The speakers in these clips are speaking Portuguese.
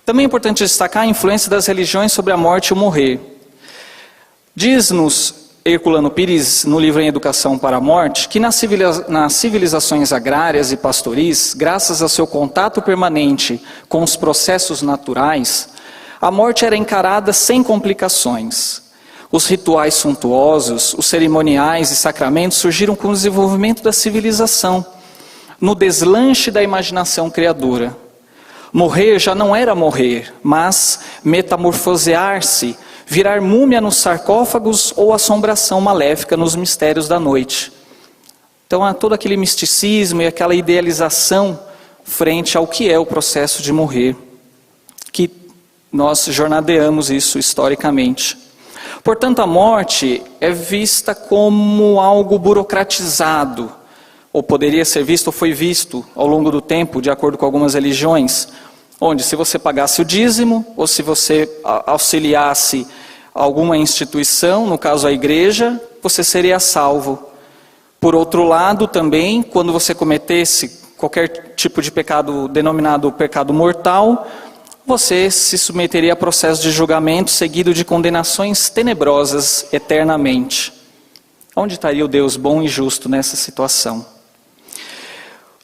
Também é importante destacar a influência das religiões sobre a morte e o morrer. Diz-nos Herculano Pires, no livro Em Educação para a Morte, que nas civilizações agrárias e pastoris, graças ao seu contato permanente com os processos naturais, a morte era encarada sem complicações. Os rituais suntuosos, os cerimoniais e sacramentos surgiram com o desenvolvimento da civilização, no deslanche da imaginação criadora. Morrer já não era morrer, mas metamorfosear-se, virar múmia nos sarcófagos ou assombração maléfica nos mistérios da noite. Então há todo aquele misticismo e aquela idealização frente ao que é o processo de morrer, que nós jornadeamos isso historicamente. Portanto, a morte é vista como algo burocratizado, ou poderia ser visto, ou foi visto ao longo do tempo, de acordo com algumas religiões, onde se você pagasse o dízimo, ou se você auxiliasse alguma instituição, no caso a igreja, você seria salvo. Por outro lado também, quando você cometesse qualquer tipo de pecado denominado pecado mortal, você se submeteria a processo de julgamento seguido de condenações tenebrosas eternamente. Onde estaria o Deus bom e justo nessa situação?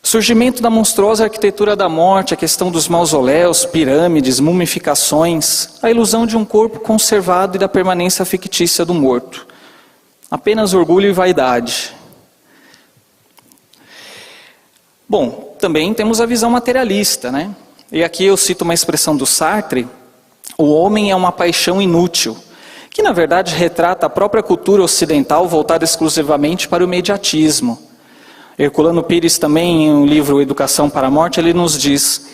Surgimento da monstruosa arquitetura da morte, a questão dos mausoléus, pirâmides, mumificações, a ilusão de um corpo conservado e da permanência fictícia do morto. Apenas orgulho e vaidade. Bom, também temos a visão materialista, né? E aqui eu cito uma expressão do Sartre: o homem é uma paixão inútil, que na verdade retrata a própria cultura ocidental voltada exclusivamente para o imediatismo. Herculano Pires também, em um livro Educação para a Morte, ele nos diz: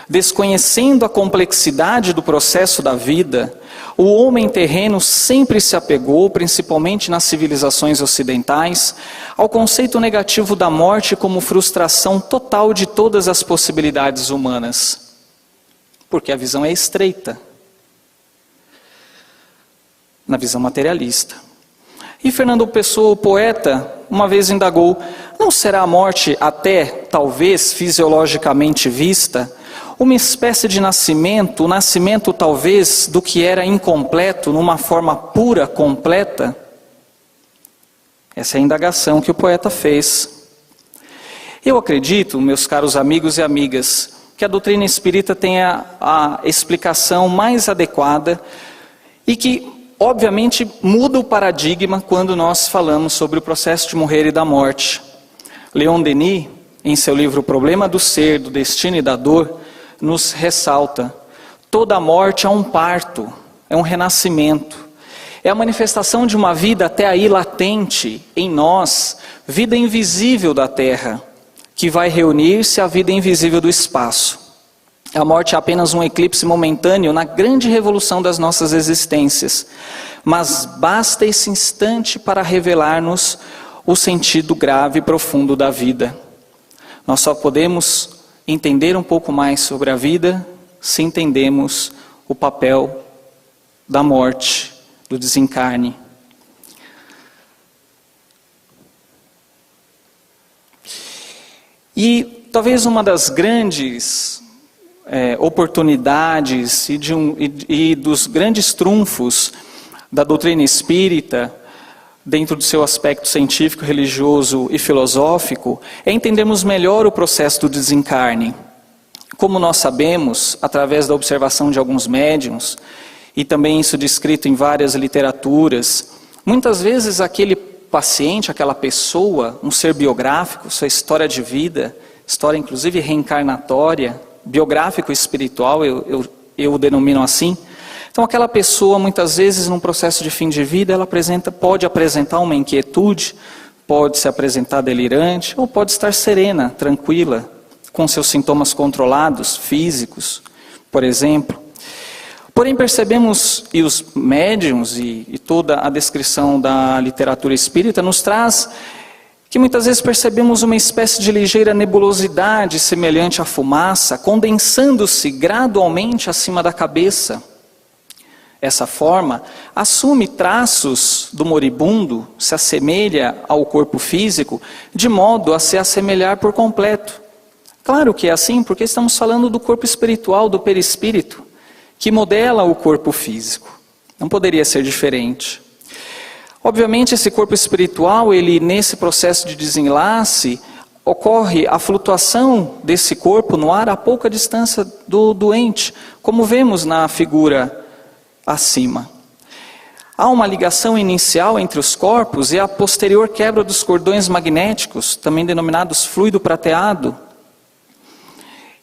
desconhecendo a complexidade do processo da vida, o homem terreno sempre se apegou, principalmente nas civilizações ocidentais, ao conceito negativo da morte como frustração total de todas as possibilidades humanas. Porque a visão é estreita, na visão materialista. E Fernando Pessoa, o poeta, uma vez indagou: não será a morte até, talvez, fisiologicamente vista, uma espécie de nascimento, o nascimento talvez do que era incompleto numa forma pura, completa? Essa é a indagação que o poeta fez. Eu acredito, meus caros amigos e amigas, que a doutrina espírita tenha a explicação mais adequada e que, obviamente, muda o paradigma quando nós falamos sobre o processo de morrer e da morte. Leon Denis, em seu livro O Problema do Ser, do Destino e da Dor, nos ressalta: toda morte é um parto, é um renascimento, é a manifestação de uma vida até aí latente em nós, vida invisível da terra, que vai reunir-se à vida invisível do espaço. A morte é apenas um eclipse momentâneo na grande revolução das nossas existências, mas basta esse instante para revelar-nos o sentido grave e profundo da vida. Nós só podemos entender um pouco mais sobre a vida se entendemos o papel da morte, do desencarne. E talvez uma das grandes oportunidades e dos grandes trunfos da doutrina espírita, dentro do seu aspecto científico, religioso e filosófico, é entendermos melhor o processo do desencarne. Como nós sabemos, através da observação de alguns médiuns, e também isso descrito em várias literaturas, muitas vezes aquele paciente, aquela pessoa, um ser biográfico, sua história de vida, história inclusive reencarnatória, biográfico espiritual, eu o denomino assim. Então aquela pessoa, muitas vezes, num processo de fim de vida, ela pode apresentar uma inquietude, pode se apresentar delirante, ou pode estar serena, tranquila, com seus sintomas controlados, físicos, por exemplo. Porém percebemos, e os médiuns e toda a descrição da literatura espírita nos traz, que muitas vezes percebemos uma espécie de ligeira nebulosidade semelhante à fumaça, condensando-se gradualmente acima da cabeça. Essa forma assume traços do moribundo, se assemelha ao corpo físico, de modo a se assemelhar por completo. Claro que é assim, porque estamos falando do corpo espiritual, do perispírito. que modela o corpo físico. Não poderia ser diferente. Obviamente, esse corpo espiritual, ele nesse processo de desenlace, ocorre a flutuação desse corpo no ar a pouca distância do doente, como vemos na figura acima. Há uma ligação inicial entre os corpos e a posterior quebra dos cordões magnéticos, também denominados fluido prateado.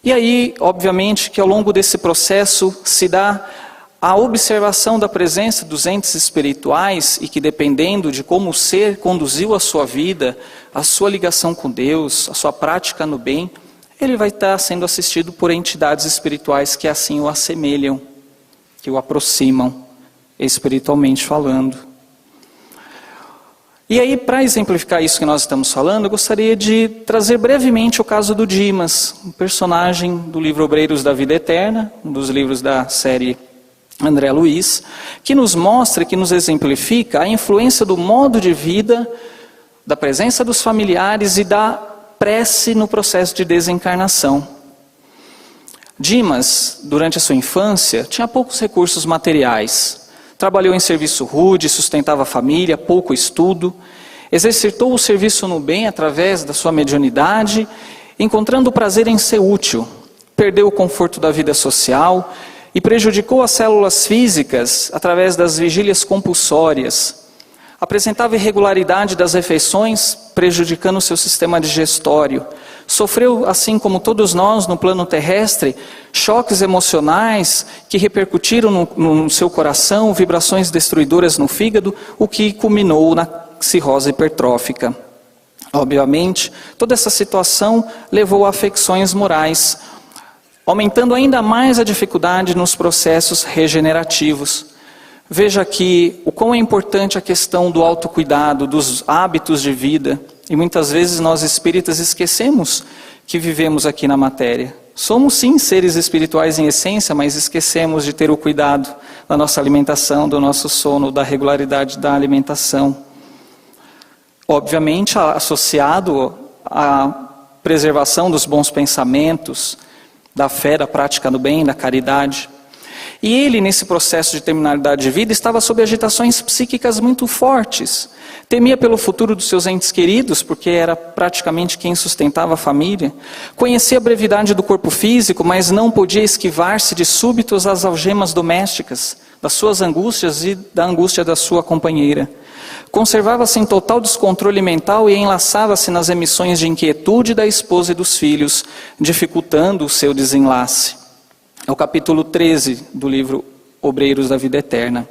E aí, obviamente, que ao longo desse processo se dá a observação da presença dos entes espirituais e que, dependendo de como o ser conduziu a sua vida, a sua ligação com Deus, a sua prática no bem, ele vai estar sendo assistido por entidades espirituais que assim o assemelham, que o aproximam, espiritualmente falando. E aí, para exemplificar isso que nós estamos falando, eu gostaria de trazer brevemente o caso do Dimas, um personagem do livro Obreiros da Vida Eterna, um dos livros da série André Luiz, que nos mostra, que nos exemplifica a influência do modo de vida, da presença dos familiares e da prece no processo de desencarnação. Dimas, durante a sua infância, tinha poucos recursos materiais. Trabalhou em serviço rude, sustentava a família, pouco estudo, exercitou o serviço no bem através da sua mediunidade, encontrando prazer em ser útil, perdeu o conforto da vida social e prejudicou as células físicas através das vigílias compulsórias. Apresentava irregularidade das refeições, prejudicando o seu sistema digestório. Sofreu, assim como todos nós no plano terrestre, choques emocionais que repercutiram no seu coração, vibrações destruidoras no fígado, o que culminou na cirrose hipertrófica. Obviamente, toda essa situação levou a afecções morais, aumentando ainda mais a dificuldade nos processos regenerativos. Veja aqui o quão é importante a questão do autocuidado, dos hábitos de vida. E muitas vezes nós espíritas esquecemos que vivemos aqui na matéria. Somos sim seres espirituais em essência, mas esquecemos de ter o cuidado da nossa alimentação, do nosso sono, da regularidade da alimentação. Obviamente associado à preservação dos bons pensamentos, da fé, da prática do bem, da caridade. E ele, nesse processo de terminalidade de vida, estava sob agitações psíquicas muito fortes. Temia pelo futuro dos seus entes queridos, porque era praticamente quem sustentava a família. Conhecia a brevidade do corpo físico, mas não podia esquivar-se de súbitos às algemas domésticas, das suas angústias e da angústia da sua companheira. Conservava-se em total descontrole mental e enlaçava-se nas emissões de inquietude da esposa e dos filhos, dificultando o seu desenlace. É o capítulo 13 do livro Obreiros da Vida Eterna.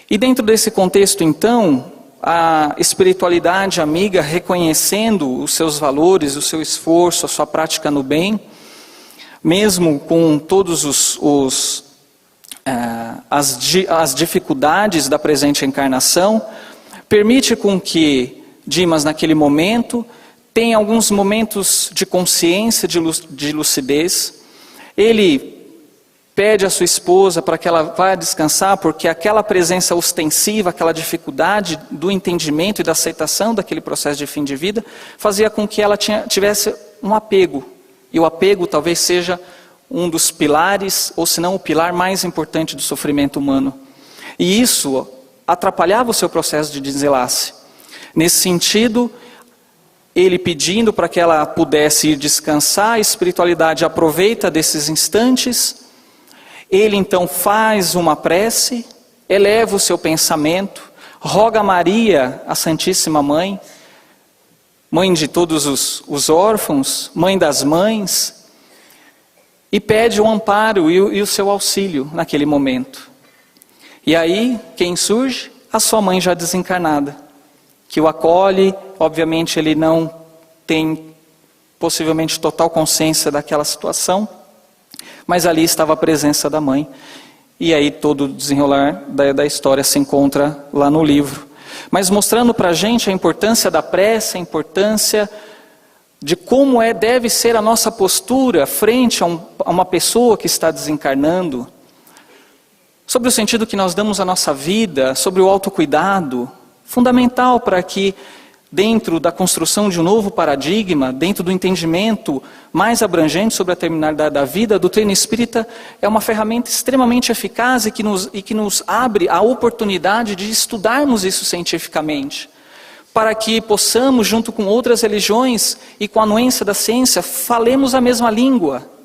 E dentro desse contexto, então, a espiritualidade amiga, reconhecendo os seus valores, o seu esforço, a sua prática no bem, mesmo com todos as dificuldades da presente encarnação, permite com que Dimas, naquele momento, tenha alguns momentos de consciência, de lucidez. Ele pede à sua esposa para que ela vá descansar, porque aquela presença ostensiva, aquela dificuldade do entendimento e da aceitação daquele processo de fim de vida, fazia com que ela tivesse um apego. E o apego talvez seja um dos pilares, ou se não o pilar mais importante do sofrimento humano. E isso atrapalhava o seu processo de desenlace. Nesse sentido, ele pedindo para que ela pudesse ir descansar, a espiritualidade aproveita desses instantes, ele então faz uma prece, eleva o seu pensamento, roga a Maria, a Santíssima Mãe, mãe de todos os órfãos, mãe das mães, e pede o amparo e o seu auxílio naquele momento. E aí, quem surge? A sua mãe já desencarnada, que o acolhe. Obviamente ele não tem possivelmente total consciência daquela situação, mas ali estava a presença da mãe. E aí todo o desenrolar da história se encontra lá no livro. Mas mostrando para a gente a importância da prece, a importância de como deve ser a nossa postura frente a uma pessoa que está desencarnando, sobre o sentido que nós damos à nossa vida, sobre o autocuidado, fundamental para que dentro da construção de um novo paradigma, dentro do entendimento mais abrangente sobre a terminalidade da vida, a doutrina espírita é uma ferramenta extremamente eficaz e que nos abre a oportunidade de estudarmos isso cientificamente, para que possamos, junto com outras religiões e com a anuência da ciência, falemos a mesma língua.